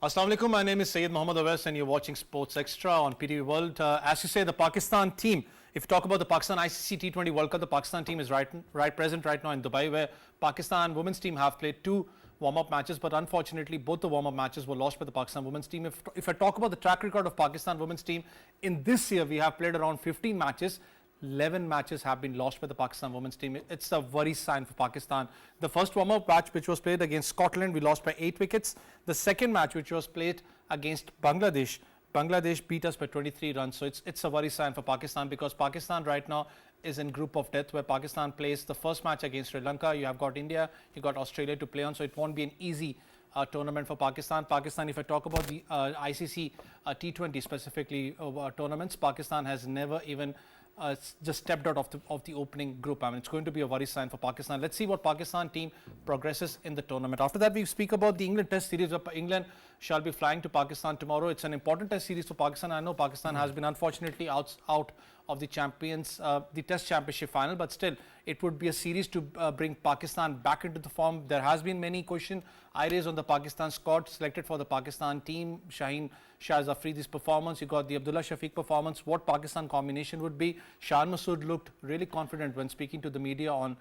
Assalamu alaikum. My name is Syed Mohammad Awais and you're watching Sports Extra on PTV World. As you say, the Pakistan team, if you talk about the Pakistan ICC T20 World Cup, the Pakistan team is present right now in Dubai, where Pakistan women's team have played two warm-up matches, but unfortunately both the warm-up matches were lost by the Pakistan women's team. If I talk about the track record of Pakistan women's team, in this year we have played around 15 matches. 11 matches have been lost by the Pakistan women's team. It's a worry sign for Pakistan. The first warm-up match, which was played against Scotland, we lost by 8 wickets. The second match, which was played against Bangladesh, Bangladesh beat us by 23 runs. So it's a worry sign for Pakistan, because Pakistan right now is in group of death, where Pakistan plays the first match against Sri Lanka. You have got India, you got Australia to play on, so it won't be an easy tournament for Pakistan. Pakistan, if I talk about the ICC T20 specifically tournaments, Pakistan has never even just stepped out of the opening group. I mean, it's going to be a worry sign for Pakistan. Let's see what Pakistan team progresses in the tournament. After that, we speak about the England Test series. England shall be flying to Pakistan tomorrow. It's an important Test series for Pakistan. I know Pakistan has been unfortunately out of the the Test Championship final, but still, it would be a series to bring Pakistan back into the form. There has been many questions I raised on the Pakistan squad selected for the Pakistan team. Shaheen Shah's Afridi's performance, you got the Abdullah Shafiq performance, what Pakistan combination would be. Shan Masood looked really confident when speaking to the media on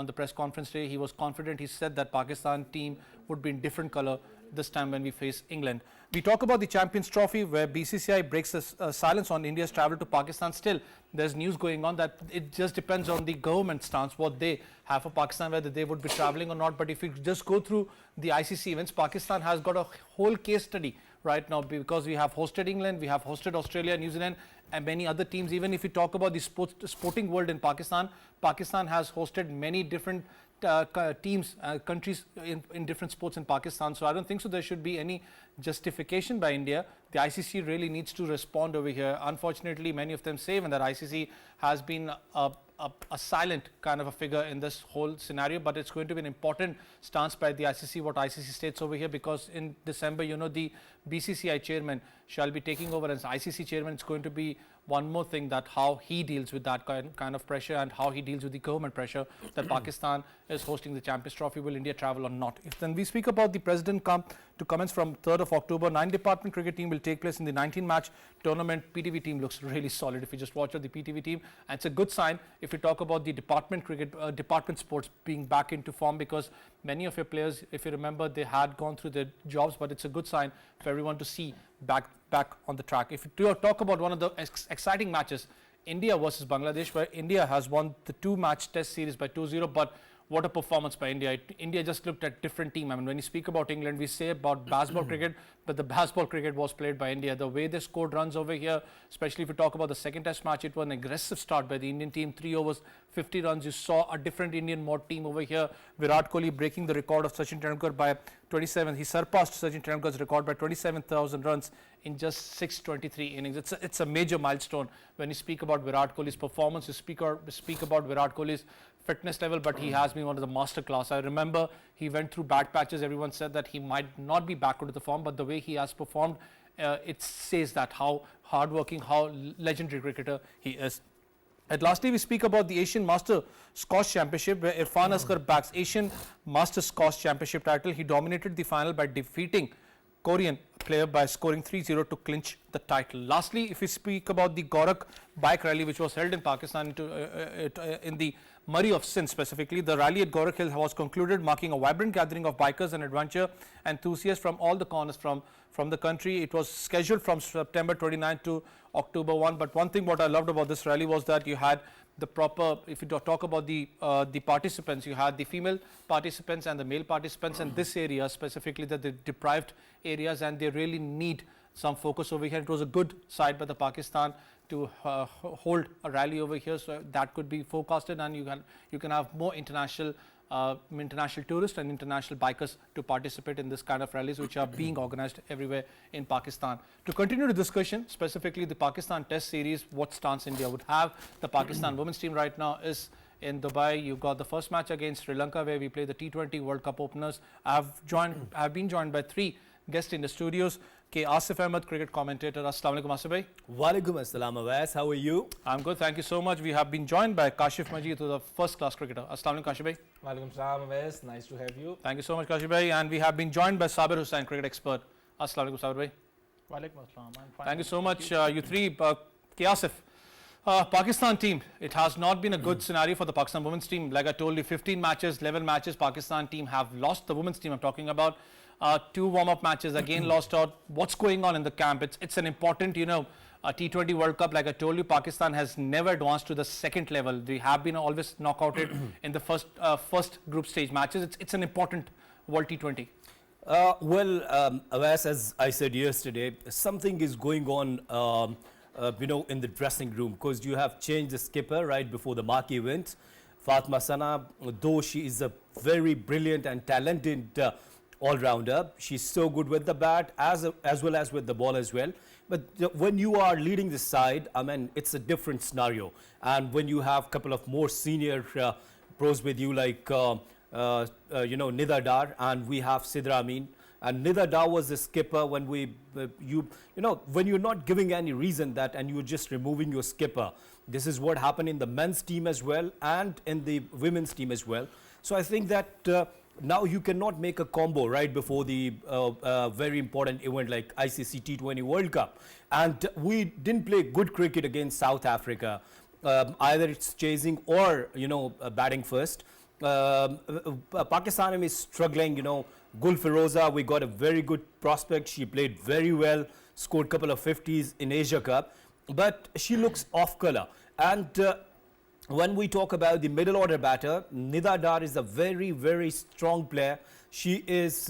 the press conference day. He was confident. He said that Pakistan team would be in different color this time when we face England. We talk about the Champions Trophy, where BCCI breaks the silence on India's travel to Pakistan. Still, there's news going on that it just depends on the government stance, what they have for Pakistan, whether they would be traveling or not. But if you just go through the ICC events, Pakistan has got a whole case study right now, because we have hosted England, we have hosted Australia, New Zealand, and many other teams. Even if you talk about the sporting world in Pakistan, Pakistan has hosted many different teams, countries in different sports in Pakistan. So I don't think so there should be any justification by India. The ICC really needs to respond over here. Unfortunately, many of them say that ICC has been a silent kind of a figure in this whole scenario, but it's going to be an important stance by the ICC, what ICC states over here, because in December, you know, the BCCI chairman shall be taking over as ICC chairman. It's going to be one more thing, that how he deals with that kind of pressure, and how he deals with the government pressure that Pakistan is hosting the Champions Trophy. Will India travel or not? If then we speak about the president to commence from 3rd of October, 9-department cricket team will take place in the 19-match tournament. PTV team looks really solid if you just watch out the PTV team, and it's a good sign if you talk about the department cricket, department sports being back into form, because many of your players, if you remember, they had gone through their jobs, but it's a good sign for everyone to see back on the track. If you talk about one of the exciting matches, India versus Bangladesh, where India has won the 2-match test series by 2-0, but what a performance by India. India just looked at different team. I mean, when you speak about England, we say about baseball cricket, but the baseball cricket was played by India. The way they scored runs over here, especially if you talk about the second test match, it was an aggressive start by the Indian team. 3 overs, 50 runs. You saw a different Indian mode team over here. Virat Kohli breaking the record of Sachin Tendulkar by 27. He surpassed Sachin Tendulkar's record by 27,000 runs in just 623 innings. It's a major milestone when you speak about Virat Kohli's performance. You speak about Virat Kohli's fitness level, but he has been one of the master class. I remember he went through bad patches. Everyone said that he might not be back into the form, but the way he has performed, it says that how hardworking, how legendary cricketer he is. And lastly, we speak about the Asian Master Squash Championship, where Irfan Asghar backs Asian Master Squash Championship title. He dominated the final by defeating Korean player by scoring 3-0 to clinch the title. Lastly, if we speak about the Gorak bike rally, which was held in Pakistan in the Murray of Sindh specifically, the rally at Gorak Hill was concluded, marking a vibrant gathering of bikers and adventure enthusiasts from all the corners from the country. It was scheduled from September 29 to October 1. But one thing what I loved about this rally was that you had the proper, if you talk about the participants, you had the female participants and the male participants in this area, specifically the deprived areas, and they really need some focus over here. It was a good side by the Pakistan to hold a rally over here, so that could be forecasted, and you can have more international tourists and international bikers to participate in this kind of rallies, which are being organized everywhere in Pakistan. To continue the discussion, specifically the Pakistan Test series, what stance India would have. The Pakistan women's team right now is in Dubai. You've got the first match against Sri Lanka, where we play the T20 World Cup openers. I've been joined by 3 guests in the studios. Asif Ahmed, cricket commentator. Assalamu alaikum, Asif bhai. Walaikum assalam, Awais. How are you? I'm good, thank you so much. We have been joined by Kashif Majid, who's a first-class cricketer. Assalamu alaikum, Kashif bhai. Walaikum assalam, Awais. Nice to have you. Thank you so much, Kashif bhai. And we have been joined by Sabir Hussain, cricket expert. Assalamu alaikum, Sabir bhai. Walaikum assalam. I'm fine. Thank you so much, you three. Kiasif, Pakistan team, it has not been a good scenario for the Pakistan women's team. Like I told you, 15 matches, 11 matches, Pakistan team have lost. The women's team I'm talking about. 2 warm-up matches, again lost out. What's going on in the camp? It's an important, T20 World Cup. Like I told you, Pakistan has never advanced to the second level. They have been always knockouted in the first group stage matches. It's an important World T20. Awais, as I said yesterday, something is going on, in the dressing room, because you have changed the skipper right before the marquee event. Fatma Sana, though she is a very brilliant and talented all-rounder, she's so good with the bat as well as with the ball as well. But when you are leading the side, I mean, it's a different scenario. And when you have a couple of more senior pros with you, like Nida Dar, and we have Sidra Amin. And Nida Dar was the skipper when when you're not giving any reason that and you're just removing your skipper. This is what happened in the men's team as well and in the women's team as well. So I think that now you cannot make a combo right before the very important event like ICC T20 World Cup. And we didn't play good cricket against South Africa. Either it's chasing or, batting first. Pakistan is struggling, Gul Firoza, we got a very good prospect. She played very well, scored a couple of 50s in Asia Cup, but she looks off color. And when we talk about the middle order batter, Nida Dar is a very, very strong player. She is,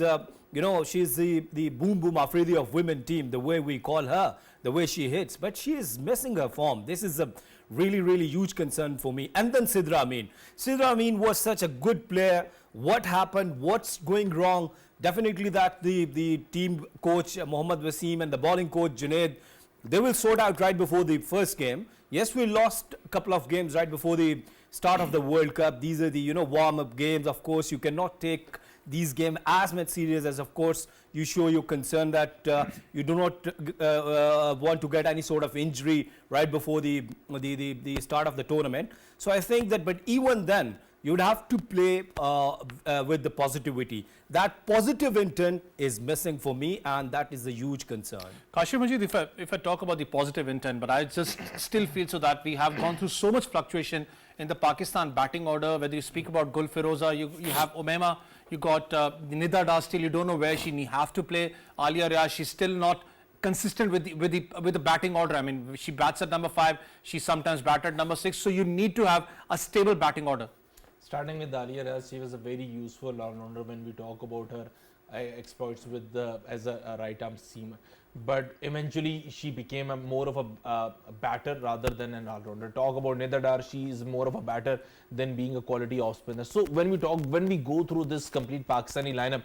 she's the boom boom Afridi of women team, the way we call her, the way she hits. But she is missing her form. This is a really, really huge concern for me. And then Sidra Amin. Sidra Amin was such a good player. What happened? What's going wrong? Definitely that the team coach Mohammad Wasim and the bowling coach Junaid, they will sort out right before the first game. Yes, we lost a couple of games right before the start of the World Cup. These are the warm-up games. Of course, you cannot take these games as much serious as, of course, you show your concern that you do not want to get any sort of injury right before the start of the tournament. So I think that, but even then, you'd have to play with the positivity. That positive intent is missing for me, and that is a huge concern. Kashif Majid, if I talk about the positive intent, but I just still feel so that we have gone through so much fluctuation in the Pakistan batting order. Whether you speak about Gul Firoza, you have Umaima, you got Nida Dar, still you don't know where she have to play. Alia Riaz, she's still not consistent with the batting order. I mean, she bats at number 5, she sometimes bats at number 6. So you need to have a stable batting order. Starting with Alia Riaz, she was a very useful all-rounder when we talk about her exploits with as a right-arm seamer. But eventually, she became more of a batter rather than an all-rounder. Talk about Nida Dar, she is more of a batter than being a quality off-spinner. So when we go through this complete Pakistani lineup,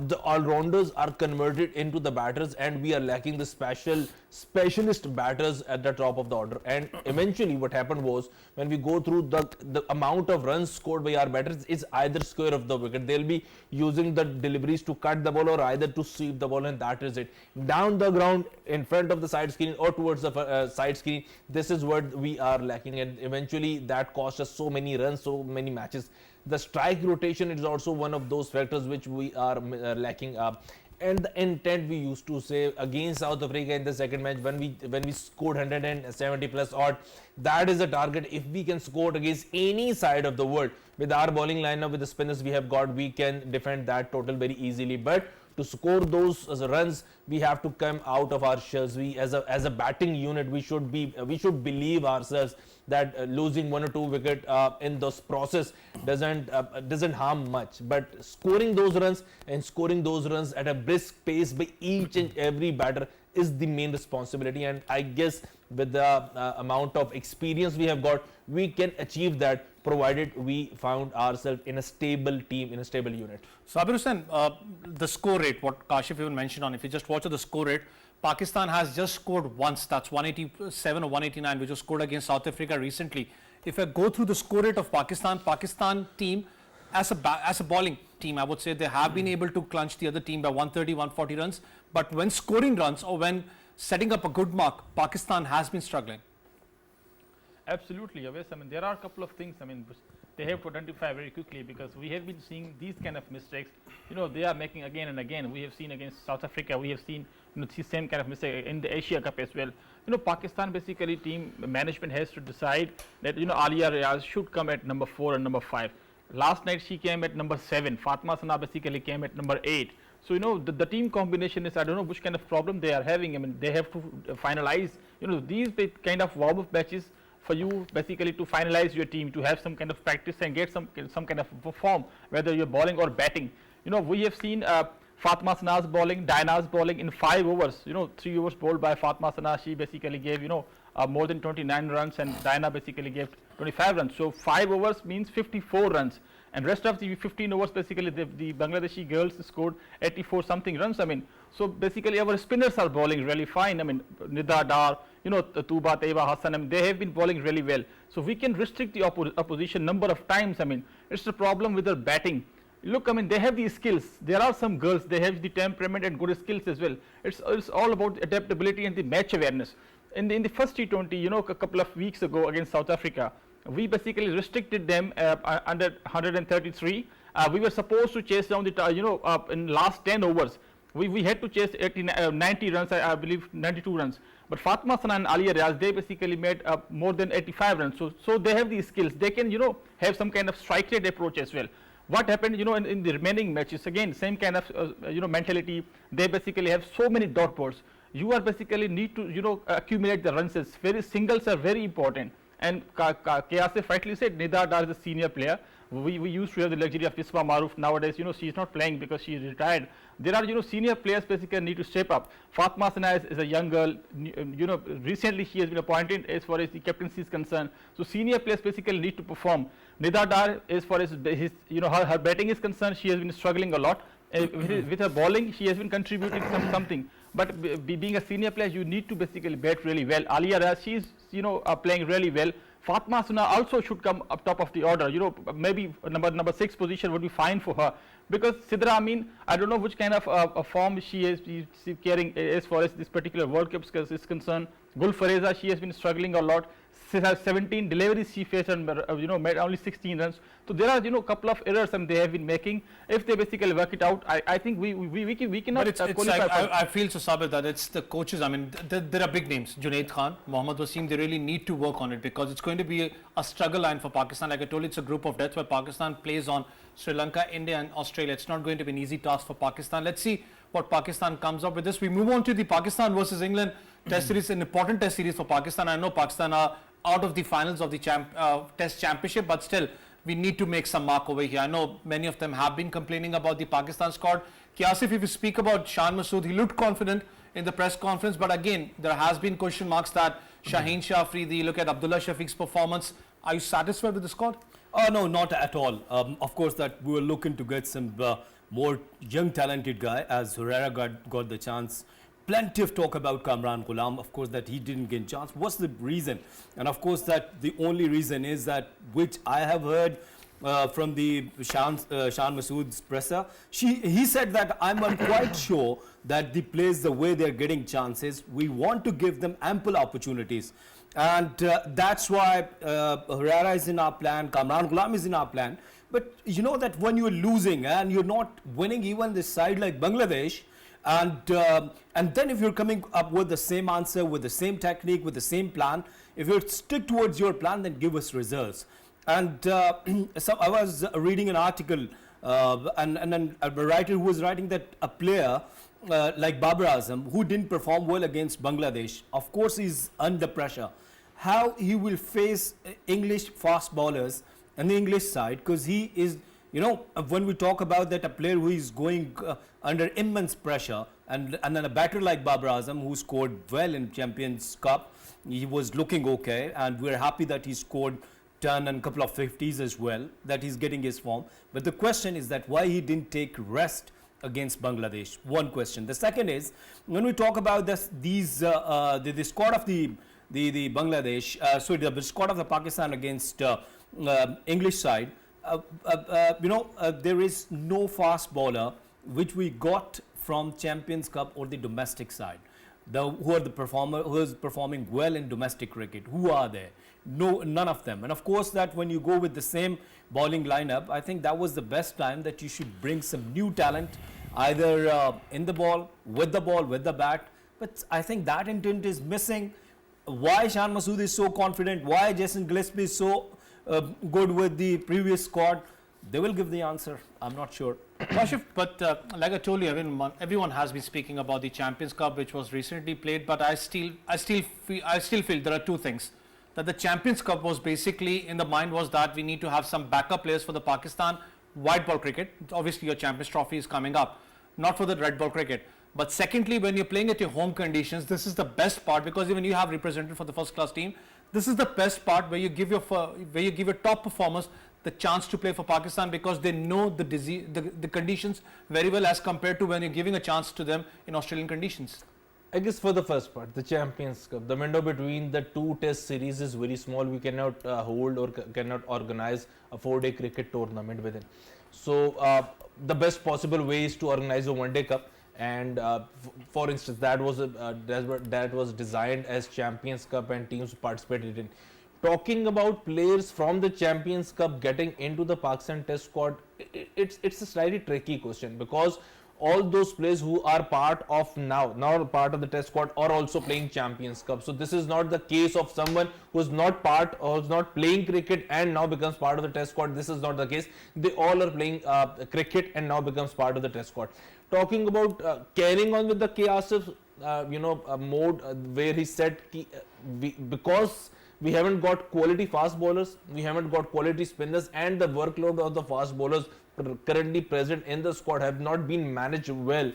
the all-rounders are converted into the batters, and we are lacking the specialist batters at the top of the order. And eventually, what happened was, when we go through the amount of runs scored by our batters is either square of the wicket. They'll be using the deliveries to cut the ball or either to sweep the ball, and that is it. Down the ground, in front of the side screen or towards the side screen, this is what we are lacking, and eventually that cost us so many runs, so many matches. The strike rotation is also one of those factors which we are lacking. And the intent, we used to say against South Africa in the second match, when we scored 170 plus odd, that is the target. If we can score against any side of the world with our bowling lineup, with the spinners we have got, we can defend that total very easily. But to score those runs, we have to come out of our shells. We, as a batting unit, we should believe ourselves that losing 1 or 2 wicket in this process doesn't harm much. But scoring those runs at a brisk pace by each and every batter is the main responsibility. And I guess with the amount of experience we have got, we can achieve that, provided we found ourselves in a stable team, in a stable unit. Sabir Hussain, the score rate, what Kashif even mentioned on, if you just watch the score rate, Pakistan has just scored once, that's 187 or 189, which was scored against South Africa recently. If I go through the score rate of Pakistan team, as a bowling team, I would say they have been able to clunch the other team by 130, 140 runs. But when scoring runs or when setting up a good mark, Pakistan has been struggling. Absolutely, Awais. I mean, there are a couple of things. I mean, they have to identify very quickly, because we have been seeing these kind of mistakes. They are making again and again. We have seen against South Africa. We have seen the same kind of mistake in the Asia Cup as well. Pakistan basically team management has to decide that Alia Riaz should come at number 4 and number 5. Last night she came at number 7. Fatma Sana basically came at number 8. So the team combination is, I don't know which kind of problem they are having. I mean, they have to finalize these kind of warm-up matches for you basically to finalize your team, to have some kind of practice and get some kind of form, whether you're bowling or batting. We have seen Fatma Sana's bowling, Diana's bowling in 5 overs. 3 overs bowled by Fatma Sana. She basically gave more than 29 runs, and Diana basically gave 25 runs. So 5 overs means 54 runs, and rest of the 15 overs basically the Bangladeshi girls scored 84 something runs. I mean, so basically our spinners are bowling really fine. I mean, Nida Dar, Tuba, Teva, Hassan, I mean, they have been bowling really well. So we can restrict the opposition number of times. I mean, it's a problem with their batting. Look, I mean, they have the skills. There are some girls, they have the temperament and good skills as well. It's all about adaptability and the match awareness. In the first T20, a couple of weeks ago against South Africa, we basically restricted them under 133. We were supposed to chase down the in last 10 overs. We had to chase 90 runs, I believe 92 runs. But Fatma Sana and Alia Riaz, they basically made more than 85 runs. So they have the skills. They can have some kind of strike rate approach as well. What happened in the remaining matches, again same kind of mentality. They basically have so many dot balls. You are basically need to accumulate the runs. Very singles are very important. And Asif rightly said, Nida Dar is a senior player. We used to have the luxury of Isma Maruf. Nowadays, she is not playing because she is retired. There are senior players basically need to step up. Fatma Sana is a young girl. Recently she has been appointed as far as the captaincy is concerned. So senior players basically need to perform. Nida Dar, as far as her batting is concerned, she has been struggling a lot. With her bowling, she has been contributing something. But being a senior player, you need to basically bat really well. Alia Riaz, she is playing really well. Fatma Sana also should come up top of the order. Maybe number 6 position would be fine for her, because Sidra Amin, I don't know which kind of form she is carrying as far as this particular World Cup is concerned. Gul Fareza, she has been struggling a lot. She has 17 deliveries she faced and made only 16 runs. So there are couple of errors and they have been making. If they basically work it out, I think we cannot but it's qualify. Like, I feel so Sabir that it's the coaches. I mean, there are big names. Junaid Khan, Mohammad Wasim. They really need to work on it, because it's going to be a struggle line for Pakistan. Like I told you, it's a group of death where Pakistan plays on Sri Lanka, India, and Australia. It's not going to be an easy task for Pakistan. Let's see what Pakistan comes up with this. We move on to the Pakistan versus England test series, an important test series for Pakistan. I know Pakistan are out of the finals of the test championship, but still we need to make some mark over here. I know many of them have been complaining about the Pakistan squad. Kiasif, if you speak about Shan Masood, he looked confident in the press conference, but again there has been question marks that Shaheen Shah Afridi, look at Abdullah Shafiq's performance. Are you satisfied with the squad? No, not at all. Of course that we were looking to get some more young talented guy, as Herrera got the chance. Plenty of talk about Kamran Ghulam, of course, that he didn't get a chance. What's the reason? And of course that the only reason is that, which I have heard from the Shan Masood's presser, he said that I'm not quite sure that the players, the way they're getting chances, we want to give them ample opportunities. And that's why Herrera is in our plan, Kamran Ghulam is in our plan. But you know that when you're losing and you're not winning even this side like Bangladesh, and then if you're coming up with the same answer, with the same technique, with the same plan, if you stick towards your plan, then give us results. And so I was reading an article and then a writer who was writing that a player like Babar Azam, who didn't perform well against Bangladesh, of course he's under pressure. How he will face English fast bowlers on the English side, because he is, when we talk about that, a player who is going under immense pressure, and then a batter like Babar Azam, who scored well in Champions Cup, he was looking okay, and we're happy that he scored 10 and a couple of 50s as well, that he's getting his form. But the question is that why he didn't take rest against Bangladesh. One question. The second is, when we talk about the squad of the Bangladesh, the squad of the Pakistan against English side, there is no fast bowler which we got from Champions Cup or the domestic side. who are the performer who is performing well in domestic cricket? Who are there? No, none of them. And of course, that when you go with the same bowling lineup, I think that was the best time that you should bring some new talent, either in the ball, with the bat. But I think that intent is missing. Why Shan Masood is so confident? Why Jason Gillespie is so good with the previous squad? They will give the answer. I'm not sure. Kashif, but like I told you, everyone has been speaking about the Champions Cup, which was recently played. But I still feel there are two things. That the Champions Cup was basically in the mind was that we need to have some backup players for the Pakistan white ball cricket. Obviously, your Champions Trophy is coming up, not for the red ball cricket. But secondly, when you're playing at your home conditions, this is the best part, because even you have represented for the first class team, this is the best part where you give your top performers the chance to play for Pakistan, because they know the conditions very well as compared to when you're giving a chance to them in Australian conditions. I guess for the first part, the Champions Cup, the window between the two test series is very small. We cannot hold or cannot organize a 4-day cricket tournament within. So the best possible way is to organize a one-day cup. And for instance, that was designed as Champions Cup, and teams participated in. Talking about players from the Champions Cup getting into the Pakistan Test squad, it's a slightly tricky question, because all those players who are part of now part of the Test squad are also playing Champions Cup. So this is not the case of someone who's not part or who's not playing cricket and now becomes part of the Test squad. This is not the case. They all are playing cricket and now becomes part of the Test squad. Talking about carrying on with the K. Asif, mode where he said because we haven't got quality fast bowlers, we haven't got quality spinners, and the workload of the fast bowlers currently present in the squad have not been managed well.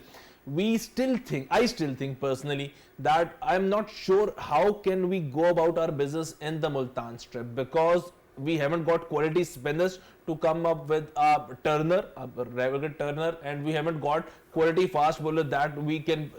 I still think personally that I'm not sure how can we go about our business in the Multan strip, because we haven't got quality spinners to come up with a regular Turner, and we haven't got quality fast bowler that we can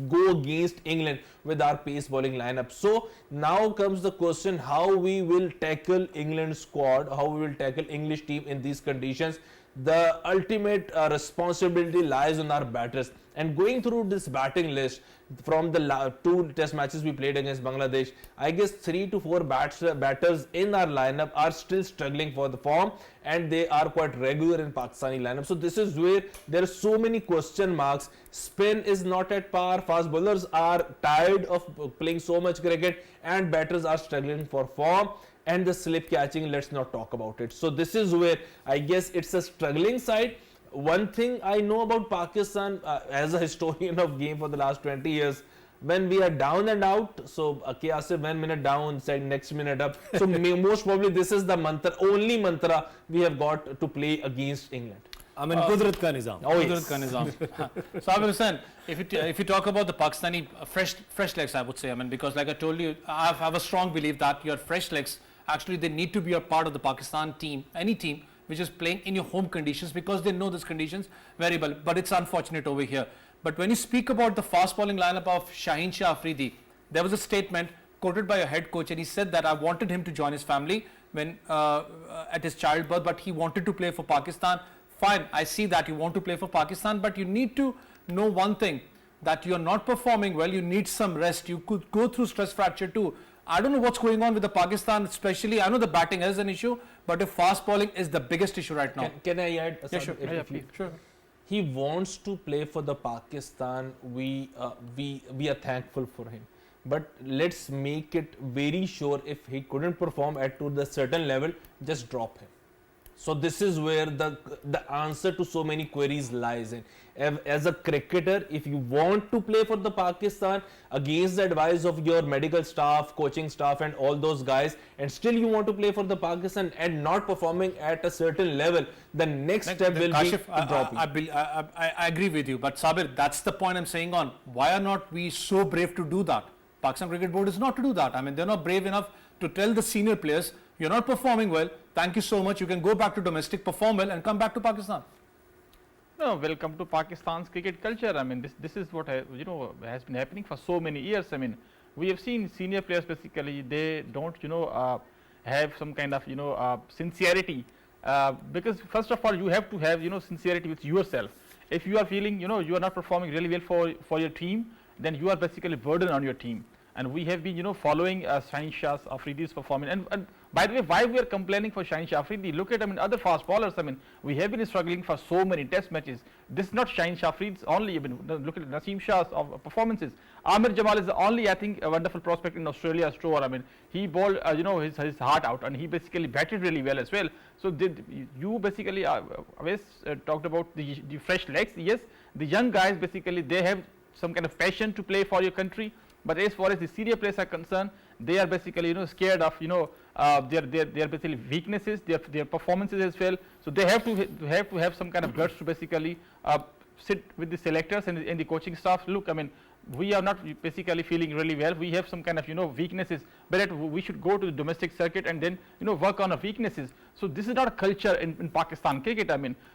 go against England with our pace bowling lineup. So now comes the question, how we will tackle England squad, how we will tackle English team in these conditions. The ultimate responsibility lies on our batters. And going through this batting list from the two test matches we played against Bangladesh, I guess 3 to 4 batters in our lineup are still struggling for the form, and they are quite regular in Pakistani lineup. So this is where there are so many question marks. Spin is not at par, fast bowlers are tired of playing so much cricket, and batters are struggling for form. And the slip catching, let's not talk about it. So this is where I guess it's a struggling side. One thing I know about Pakistan as a historian of game for the last 20 years, when we are down and out, so K. Asif 1 minute down, said next minute up. So most probably this is the only mantra we have got to play against England. I mean, Kudrat ka nizam. Oh, yes. Kudrat ka nizam. So, Abir Hussain, if you talk about the Pakistani fresh legs, I would say, because like I told you, I have a strong belief that your fresh legs, actually they need to be a part of the Pakistan team, any team which is playing in your home conditions, because they know these conditions very well. But it's unfortunate over here. But when you speak about the fast bowling lineup of Shaheen Shah Afridi, there was a statement quoted by a head coach, and he said that I wanted him to join his family when at his childbirth, but he wanted to play for Pakistan. Fine, I see that you want to play for Pakistan, but you need to know one thing, that you are not performing well, you need some rest. You could go through stress fracture too. I don't know what's going on with the Pakistan, especially. I know the batting is an issue, but the fast bowling is the biggest issue right now. Can I add? Yeah, sure. Sure. He wants to play for the Pakistan. We are thankful for him. But let's make it very sure, if he couldn't perform to the certain level, just drop him. So this is where the answer to so many queries lies in. As a cricketer, if you want to play for the Pakistan against the advice of your medical staff, coaching staff and all those guys, and still you want to play for the Pakistan and not performing at a certain level, the next step will Kashif, be to drop you. I agree with you, but Sabir, that's the point I'm saying on. Why are not we so brave to do that? Pakistan Cricket Board is not to do that. They're not brave enough to tell the senior players, you're not performing well, thank you so much, you can go back to domestic, perform well and come back to Pakistan. No, welcome to Pakistan's cricket culture. This is what has been happening for so many years. We have seen senior players basically, they don't have some kind of sincerity, because first of all you have to have sincerity with yourself. If you are feeling you are not performing really well for your team, then you are basically burden on your team. And we have been, following Shaheen Shah Afridi's performance. And by the way, why we are complaining for Shaheen Shah Afridi? Look at, other fast bowlers. We have been struggling for so many test matches. This is not Shaheen Shah Afridi's only. Look at Naseem Shah's performances. Amir Jamal is the only, I think, a wonderful prospect in Australia's tour. He bowled, his heart out, and he basically batted really well as well. So you basically always talked about the fresh legs. Yes, the young guys basically they have some kind of passion to play for your country. But as far as the senior players are concerned, they are basically scared of their basically weaknesses, their performances as well. So they have to have some kind of guts to basically sit with the selectors and the coaching staff. Look, we are not basically feeling really well. We have some kind of weaknesses, but we should go to the domestic circuit and then work on our weaknesses. So this is not a culture in Pakistan cricket.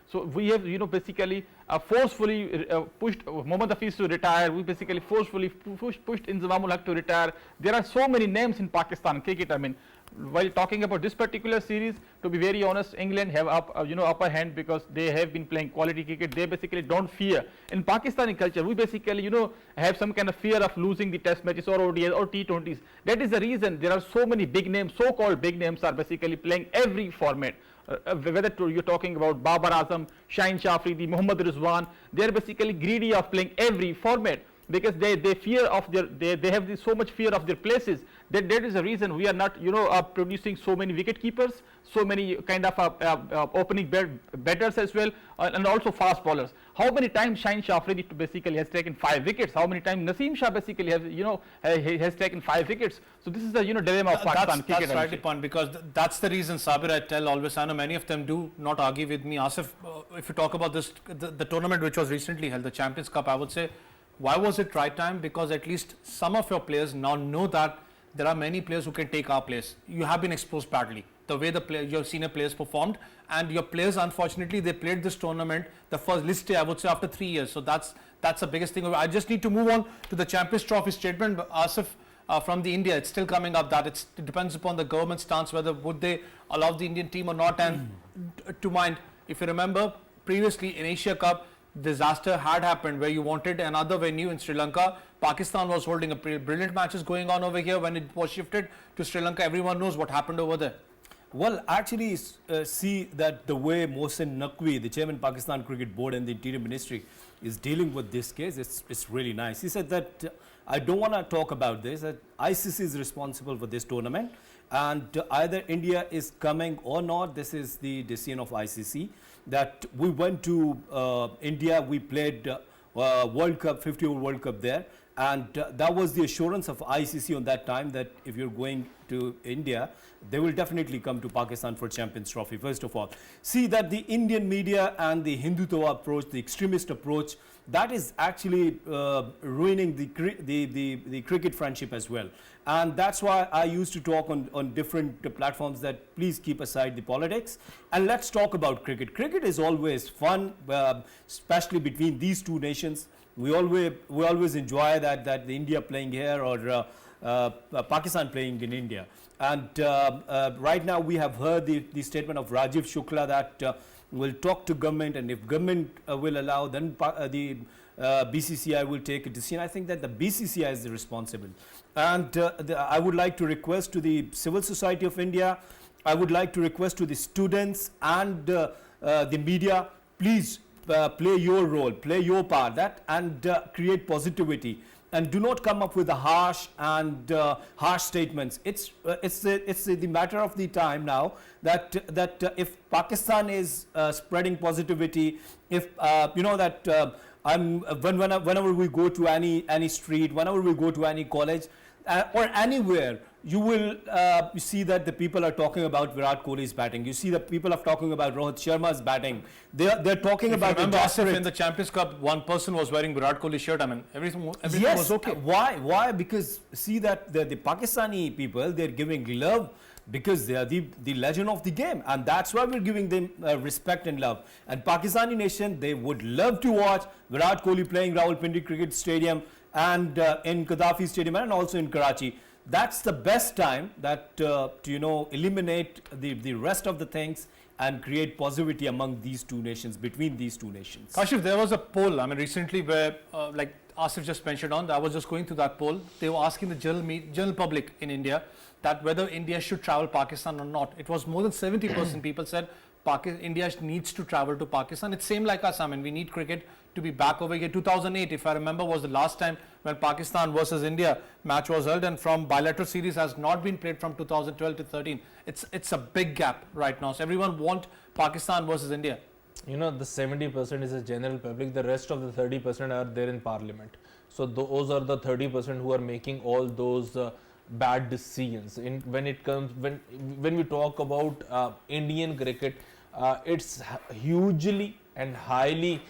So we have basically forcefully pushed Mohammad Hafiz to retire. We basically forcefully pushed Inzamamul Haq to retire. There are so many names in Pakistan cricket. While talking about this particular series, to be very honest, England have upper hand because they have been playing quality cricket. They basically don't fear. In Pakistani culture, we basically have some kind of fear of losing the test matches or ODIs or T20s. That is the reason there are so many big names, so-called big names, are basically playing every format. Whether you're talking about Babar Azam, Shaheen Shah Afridi, Mohammad Rizwan, they are basically greedy of playing every format because they fear of they have so much fear of their places. That is the reason we are not producing so many wicket keepers, so many kind of opening batters as well, and also fast bowlers. How many times Shaheen Shah Afridi basically has taken 5 wickets? How many times Naseem Shah basically has taken 5 wickets? So this is the dilemma of Pakistan cricket. That's right, the point, because that's the reason, Sabir, I tell always. I know many of them do not argue with me. Asif, if you talk about this, the tournament which was recently held, the Champions Cup, I would say, why was it right time? Because at least some of your players now know that there are many players who can take our place. You have been exposed badly, the way your senior players performed, and your players, unfortunately, they played this tournament the first list day, I would say, after 3 years. So that's the biggest thing. I just need to move on to the Champions Trophy statement. Asif, from the India, it's still coming up that it depends upon the government stance whether would they allow the Indian team or not. And to mind, if you remember, previously in Asia Cup, disaster had happened where you wanted another venue in Sri Lanka. Pakistan was holding a brilliant matches going on over here. When it was shifted to Sri Lanka, everyone knows what happened over there. Well, actually, see that the way Mohsin Naqvi, the chairman Pakistan Cricket Board and the Interior Ministry, is dealing with this case, it's really nice. He said that I don't want to talk about this, that ICC is responsible for this tournament, and either India is coming or not. This is the decision of ICC. That we went to India, we played World Cup, 50 over World Cup there, and that was the assurance of ICC on that time that if you're going to India, they will definitely come to Pakistan for Champions Trophy. First of all, see that the Indian media and the Hindutva approach, the extremist approach, that is actually ruining the cricket friendship as well. And that's why I used to talk on different platforms that please keep aside the politics and let's talk about cricket. Cricket is always fun, especially between these two nations. We always enjoy that the India playing here or Pakistan playing in India. And right now we have heard the statement of Rajiv Shukla that we'll talk to government, and if government will allow, then the BCCI will take a decision. I think that the BCCI is the responsible. And I would like to request to the civil society of India, I would like to request to the students and the media, please play your role, play your part, that and create positivity. And do not come up with the harsh statements. It's the matter of the time now that if Pakistan is spreading positivity, if you know that whenever we go to any street, whenever we go to any college or anywhere, you will see that the people are talking about Virat Kohli's batting. You see that people are talking about Rohit Sharma's batting. They're talking about the Asif, in the Champions Cup, one person was wearing Virat Kohli's shirt. I mean, everything was okay. Why? Because see that the Pakistani people, they're giving love because they are the legend of the game, and that's why we're giving them respect and love. And Pakistani nation, they would love to watch Virat Kohli playing Rawalpindi Cricket Stadium and in Gaddafi Stadium and also in Karachi. That's the best time that to eliminate the rest of the things and create positivity among these two nations, between these two nations. Kashif, there was a poll, I mean, recently where, like Asif just mentioned on, I was just going through that poll. They were asking the general public in India that whether India should travel Pakistan or not. It was more than 70% people said India needs to travel to Pakistan. It's same like us. I mean, we need cricket to be back over here. 2008, if I remember, was the last time when Pakistan versus India match was held, and from bilateral series has not been played from 2012 to 13. It's a big gap right now. So everyone want Pakistan versus India. You know, the 70% is a general public, the rest of the 30% are there in parliament. So those are the 30% who are making all those bad decisions. When we talk about Indian cricket, it's hugely and highly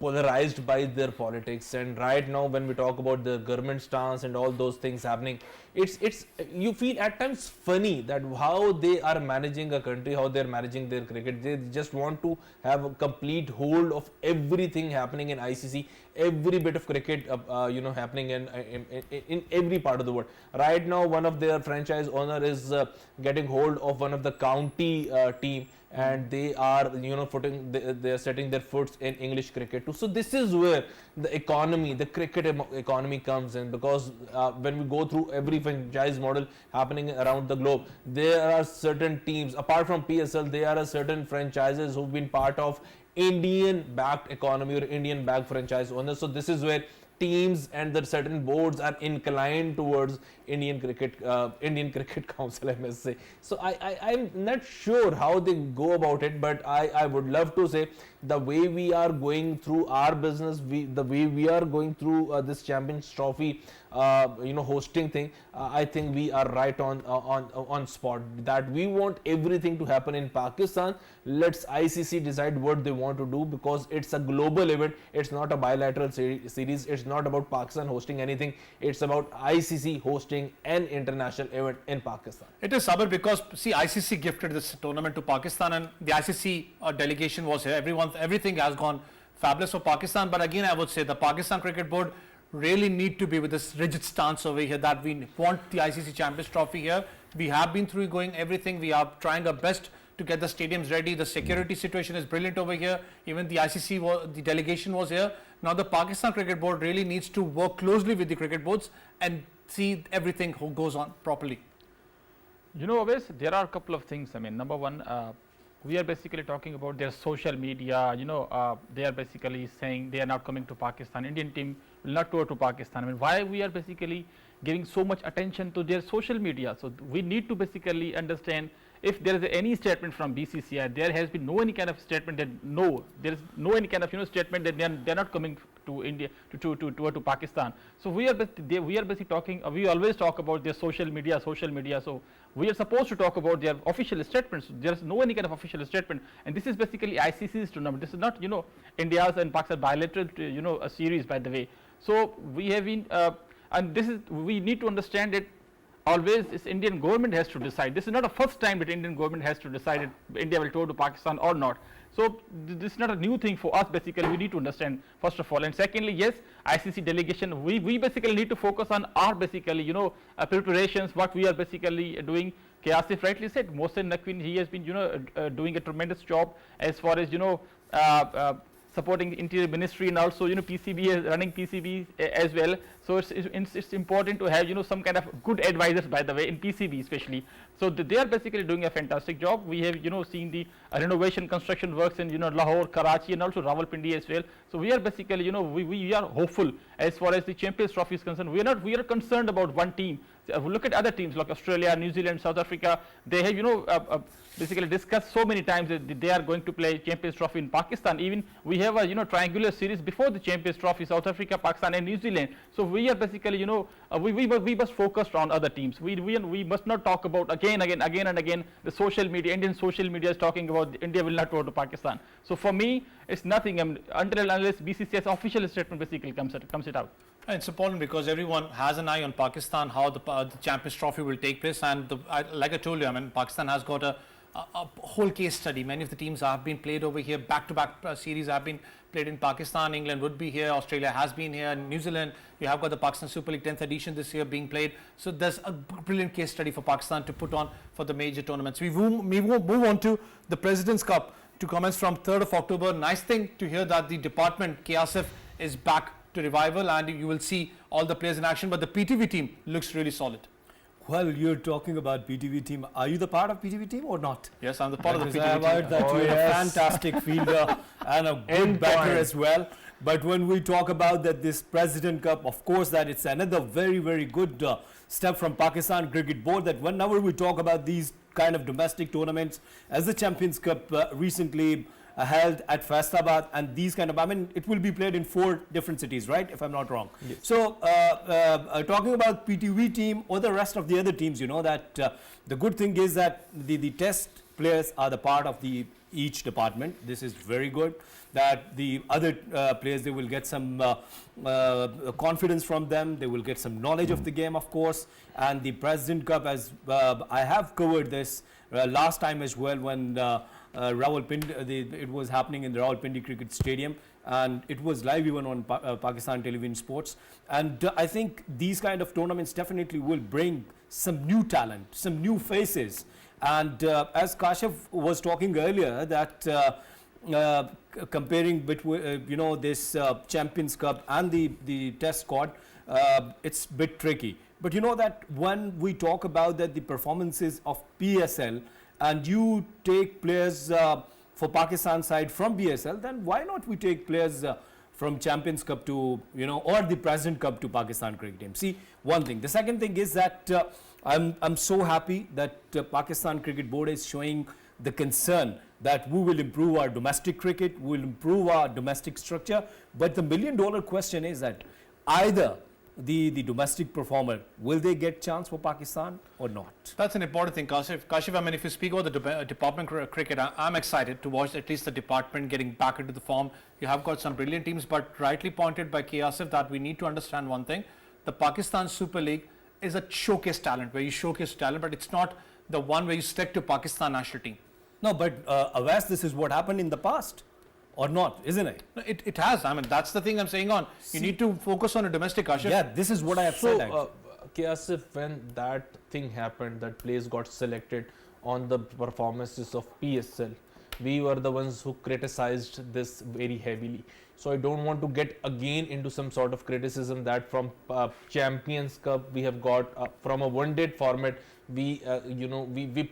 polarized by their politics, and right now when we talk about the government stance and all those things happening, it's you feel at times funny that how they are managing a country, how they're managing their cricket. They just want to have a complete hold of everything happening in ICC, every bit of cricket happening in every part of the world. Right now one of their franchise owner is getting hold of one of the county team, and they are they are setting their foot in English cricket too. So this is where the economy, the cricket economy comes in, because when we go through every franchise model happening around the globe, there are certain teams apart from PSL, there are certain franchises who've been part of Indian backed economy or Indian backed franchise owners. So this is where teams and the certain boards are inclined towards Indian cricket council, I must say. So I'm not sure how they go about it, but I would love to say the way we are going through our business, the way we are going through this Champions Trophy hosting thing, I think we are right on spot, that we want everything to happen in Pakistan. Let's ICC decide what they want to do, because it's a global event. It's not a bilateral series. It's not about Pakistan hosting anything. It's about ICC hosting an international event in Pakistan. It is, Sabir, because see, ICC gifted this tournament to Pakistan, and the ICC delegation was here. Everything has gone fabulous for Pakistan. But again, I would say the Pakistan Cricket Board really need to be with this rigid stance over here that we want the ICC Champions Trophy here. We have been through going everything. We are trying our best to get the stadiums ready. The security situation is brilliant over here. Even the the delegation was here. Now the Pakistan Cricket Board really needs to work closely with the cricket boards and see everything goes on properly. You know, always there are a couple of things. I mean, number one, we are basically talking about their social media. They are basically saying they are not coming to Pakistan. Indian team will not tour to Pakistan. I mean, why we are basically giving so much attention to their social media? So we need to basically understand, if there is any statement from BCCI, there has been no any kind of statement that there is no any kind of statement that they are not coming to India to Pakistan. So we are basically talking. We always talk about their social media. So we are supposed to talk about their official statements. There is no any kind of official statement, and this is basically ICC's tournament. This is not India's and Pakistan bilateral a series, by the way. So we have been and this is, we need to understand that always this Indian government has to decide. This is not the first time that Indian government has to decide if India will tour to Pakistan or not. So this is not a new thing for us. Basically, we need to understand first of all, and secondly, yes, ICC delegation. We basically need to focus on our basically preparations. What we are basically doing. Asif rightly said, Mohsen Naqvi, he has been doing a tremendous job as far as supporting the Interior Ministry, and also PCB is running PCB as well. So it's important to have some kind of good advisors, by the way, in PCB especially. So they are basically doing a fantastic job. We have seen the renovation construction works in Lahore, Karachi, and also Rawalpindi as well. So we are basically we are hopeful as far as the Champions Trophy is concerned. We are concerned about one team. Look at other teams like Australia, New Zealand, South Africa. They have basically discussed so many times that they are going to play Champions Trophy in Pakistan. Even we have a triangular series before the Champions Trophy: South Africa, Pakistan, and New Zealand. So we are basically we must focus on other teams. We must not talk about again and again the social media. Indian social media is talking about India will not go to Pakistan. So for me, it's nothing until and unless BCCI's official statement basically comes it out. And it's important because everyone has an eye on Pakistan, how the Champions Trophy will take place, and like I told you, I mean, Pakistan has got a a whole case study. Many of the teams have been played over here. Back-to-back series have been played in Pakistan. England would be here. Australia has been here. New Zealand. You have got the Pakistan Super League 10th edition this year being played. So there's a brilliant case study for Pakistan to put on for the major tournaments. We move on to the President's Cup to commence from 3rd of October. Nice thing to hear that the department, KSF, is back to revival and you will see all the players in action. But the PTV team looks really solid. Well, you're talking about PTV team. Are you the part of PTV team or not? Yes, I'm the part of the Because I PTV have team. heard that you're a fantastic fielder and a good batter as well. But when we talk about that, this President Cup, of course, that it's another very, very good step from Pakistan Cricket Board. That whenever we talk about these kind of domestic tournaments, as the Champions Cup recently held at Faistabad, and these kind of, I mean, it will be played in 4 different cities, right? If I'm not wrong. Yes. So, talking about PTV team or the rest of the other teams, you know that the good thing is that the test players are the part of each department. This is very good. That the other players, they will get some confidence from them. They will get some knowledge of the game, of course. And the President Cup, as I have covered this last time as well when Rawalpindi, it was happening in the Rawalpindi Cricket Stadium, and it was live even on Pakistan Television Sports. And I think these kind of tournaments definitely will bring some new talent, some new faces. And as Kashif was talking earlier, that comparing between this Champions Cup and the Test squad, it's a bit tricky. But you know that when we talk about that the performances of PSL, and you take players for Pakistan side from BSL, then why not we take players from Champions Cup to, or the President Cup to Pakistan cricket team? See, one thing. The second thing is that I'm so happy that Pakistan Cricket Board is showing the concern that we will improve our domestic cricket, we will improve our domestic structure. But the million-dollar question is that either the domestic performer, will they get chance for Pakistan or not? That's an important thing, Kashif. Kashif, I mean, if you speak about the department cricket, I'm excited to watch at least the department getting back into the form. You have got some brilliant teams, but rightly pointed by Asif that we need to understand one thing. The Pakistan Super League is a showcase talent, where you showcase talent, but it's not the one where you stick to Pakistan national team. No, but Avas, this is what happened in the past. Or not, isn't it? No, it has. I mean, that's the thing I'm saying on. You need to focus on a domestic, Kashif. Yeah, this is what I have said. So, Kiasif, when that thing happened, that players got selected on the performances of PSL, we were the ones who criticized this very heavily. So I don't want to get again into some sort of criticism that from Champions Cup we have got from a one-day format, we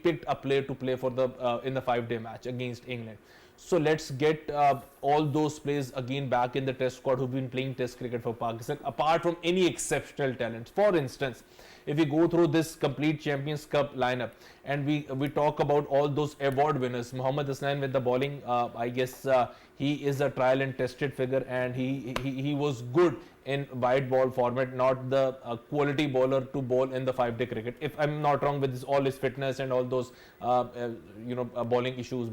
picked a player to play for the in the 5-day match against England. So let's get all those players again back in the Test squad who've been playing Test cricket for Pakistan, apart from any exceptional talents. For instance, if we go through this complete Champions Cup lineup and we talk about all those award winners, Mohammad Hasnain with the bowling, I guess he is a trial and tested figure, and he was good in wide ball format, not the quality bowler to bowl in the 5-day cricket. If I'm not wrong with all his fitness and all those bowling issues,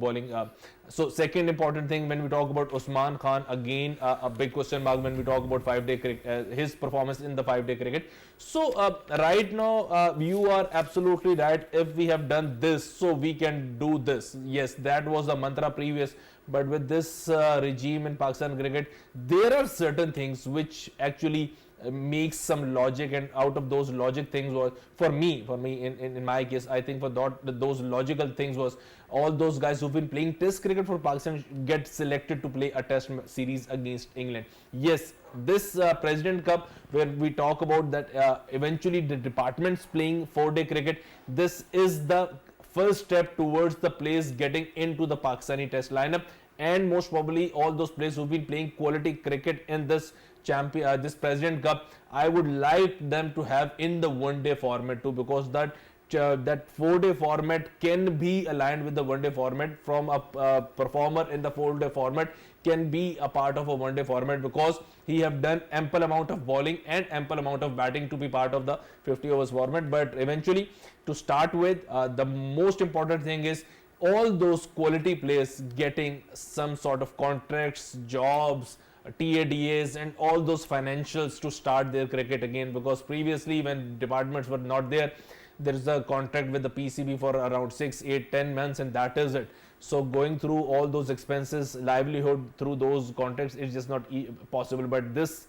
so second important thing when we talk about Usman Khan, again a big question mark when we talk about 5-day cricket, his performance in the 5-day cricket. So right now you are absolutely right. If we have done this, so we can do this. Yes, that was the mantra previous. But with this regime in Pakistan cricket, there are certain things which actually makes some logic, and out of those logic things was for me in my case, I think for those logical things was all those guys who've been playing Test cricket for Pakistan get selected to play a Test series against England. Yes, this President Cup where we talk about that eventually the departments playing 4-day cricket, this is the first step towards the players getting into the Pakistani Test lineup, and most probably all those players who've been playing quality cricket in this this President Cup, I would like them to have in the 1-day format too, because that 4-day format can be aligned with the 1-day format. From a performer in the 4-day format can be a part of a 1-day format, because he have done ample amount of bowling and ample amount of batting to be part of the 50 overs format. But eventually, to start with, the most important thing is all those quality players getting some sort of contracts, jobs, TADAs and all those financials to start their cricket again, because previously when departments were not there, There is a contract with the PCB for around 6, 8, 10 months, and that is it. So going through all those expenses, livelihood through those contracts is just not possible. But this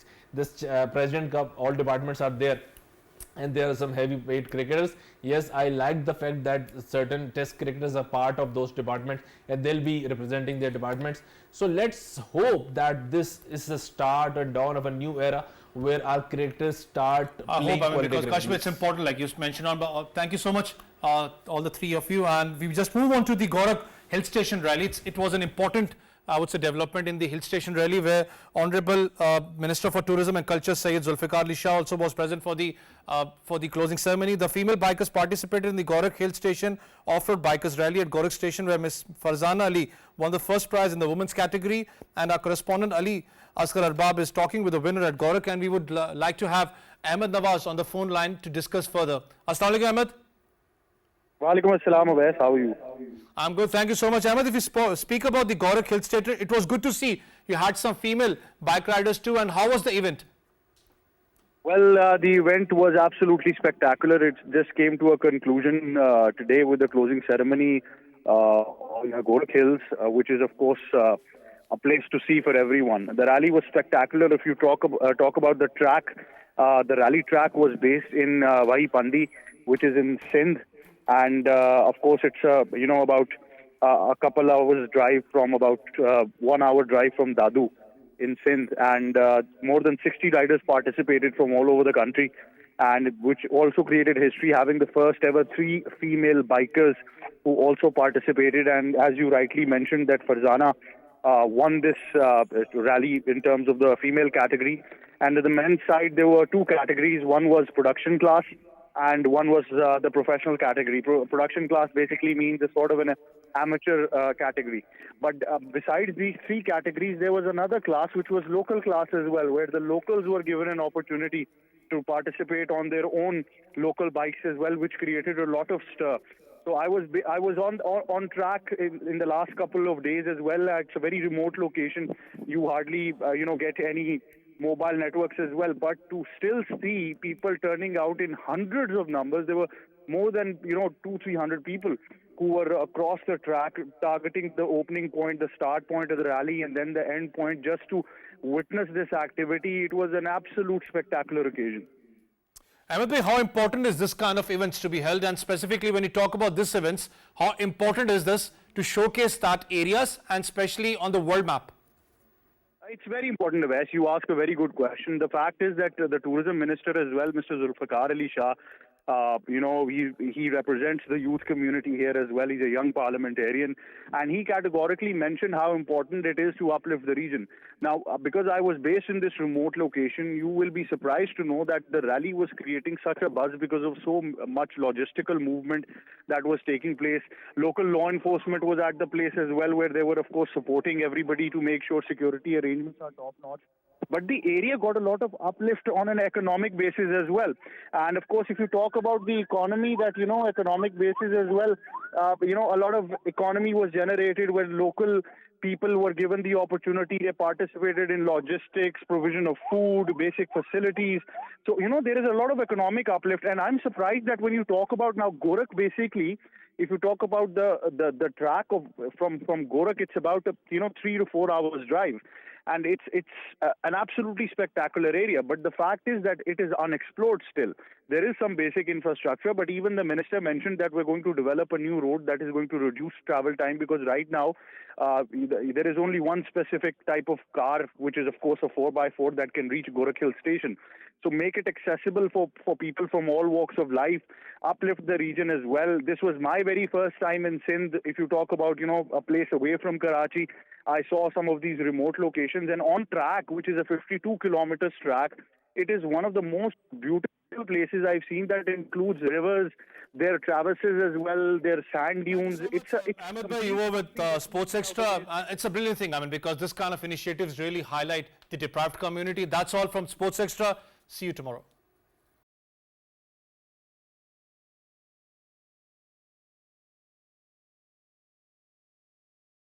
President Cup, all departments are there, and there are some heavyweight cricketers. Yes, I like the fact that certain test cricketers are part of those departments and they'll be representing their departments. So let's hope that this is the start and dawn of a new era where our cricketers start playing I hope, because cricket. Kashmir, it's important, like you mentioned. Thank you so much, all the three of you. And we just move on to the Gorak Hill Station rally. It was an important, I would say, development in the Hill Station rally, where Honorable Minister for Tourism and Culture Syed Zulfikar Ali Shah also was present for the closing ceremony. The female bikers participated in the Gorak Hill Station off-road bikers rally at Gorak Station, where Ms. Farzana Ali won the first prize in the women's category. And our correspondent Ali Asghar Arbab is talking with the winner at Gorak, and we would like to have Ahmed Nawaz on the phone line to discuss further. Assalamu alaikum, Ahmed. Walaikum assalam, Awais. How are you? I'm good, thank you so much. Ahmed, if you speak about the Gorak Hill Station, it was good to see you had some female bike riders too. And how was the event? Well, the event was absolutely spectacular. It just came to a conclusion today with the closing ceremony on Gorak Hills, which is, of course, a place to see for everyone. The rally was spectacular. If you talk about the track, the rally track was based in Wahi Pandi, which is in Sindh. And of course, it's about a couple hours drive from about 1 hour drive from Dadu in Sindh, and more than 60 riders participated from all over the country, and which also created history, having the first ever 3 female bikers who also participated. And as you rightly mentioned, that Farzana won this rally in terms of the female category. And at the men's side, there were 2 categories. One was production class, and one was the professional category. Production class basically means a sort of an amateur category. But besides these 3 categories, there was another class which was local class as well, where the locals were given an opportunity to participate on their own local bikes as well, which created a lot of stir. So I was on track in the last couple of days as well. It's a very remote location. You hardly get any mobile networks as well, but to still see people turning out in hundreds of numbers. There were more than 200-300 people who were across the track, targeting the opening point, the start point of the rally, and then the end point, just to witness this activity. It was an absolute spectacular occasion. Ahmed bhai, how important is this kind of events to be held? And specifically when you talk about these events, how important is this to showcase that areas, and especially on the world map? It's very important, Avais. You ask a very good question. The fact is that the tourism minister as well, Mr. Zulfikar Ali Shah, he represents the youth community here as well. He's a young parliamentarian, and he categorically mentioned how important it is to uplift the region. Now, because I was based in this remote location, you will be surprised to know that the rally was creating such a buzz because of so much logistical movement that was taking place. Local law enforcement was at the place as well, where they were, of course, supporting everybody to make sure security arrangements are top-notch. But the area got a lot of uplift on an economic basis as well. And of course, if you talk about the economy, that, economic basis as well, a lot of economy was generated when local people were given the opportunity. They participated in logistics, provision of food, basic facilities. So, there is a lot of economic uplift. And I'm surprised that when you talk about now Gorak, basically, if you talk about the track from Gorak, it's about 3 to 4 hours drive. And it's an absolutely spectacular area. But the fact is that it is unexplored still. There is some basic infrastructure, but even the minister mentioned that we're going to develop a new road that is going to reduce travel time, because right now there is only one specific type of car, which is, of course, a 4x4 that can reach Gorak Hill Station. So make it accessible for people from all walks of life, uplift the region as well. This was my very first time in Sindh. If you talk about, a place away from Karachi, I saw some of these remote locations, and on track, which is a 52 kilometers track, it is one of the most beautiful places I've seen. That includes rivers, their traverses as well, their sand dunes. Ahmed bhai, you were with Sports Extra. It's a brilliant thing, because this kind of initiatives really highlight the deprived community. That's all from Sports Extra. See you tomorrow.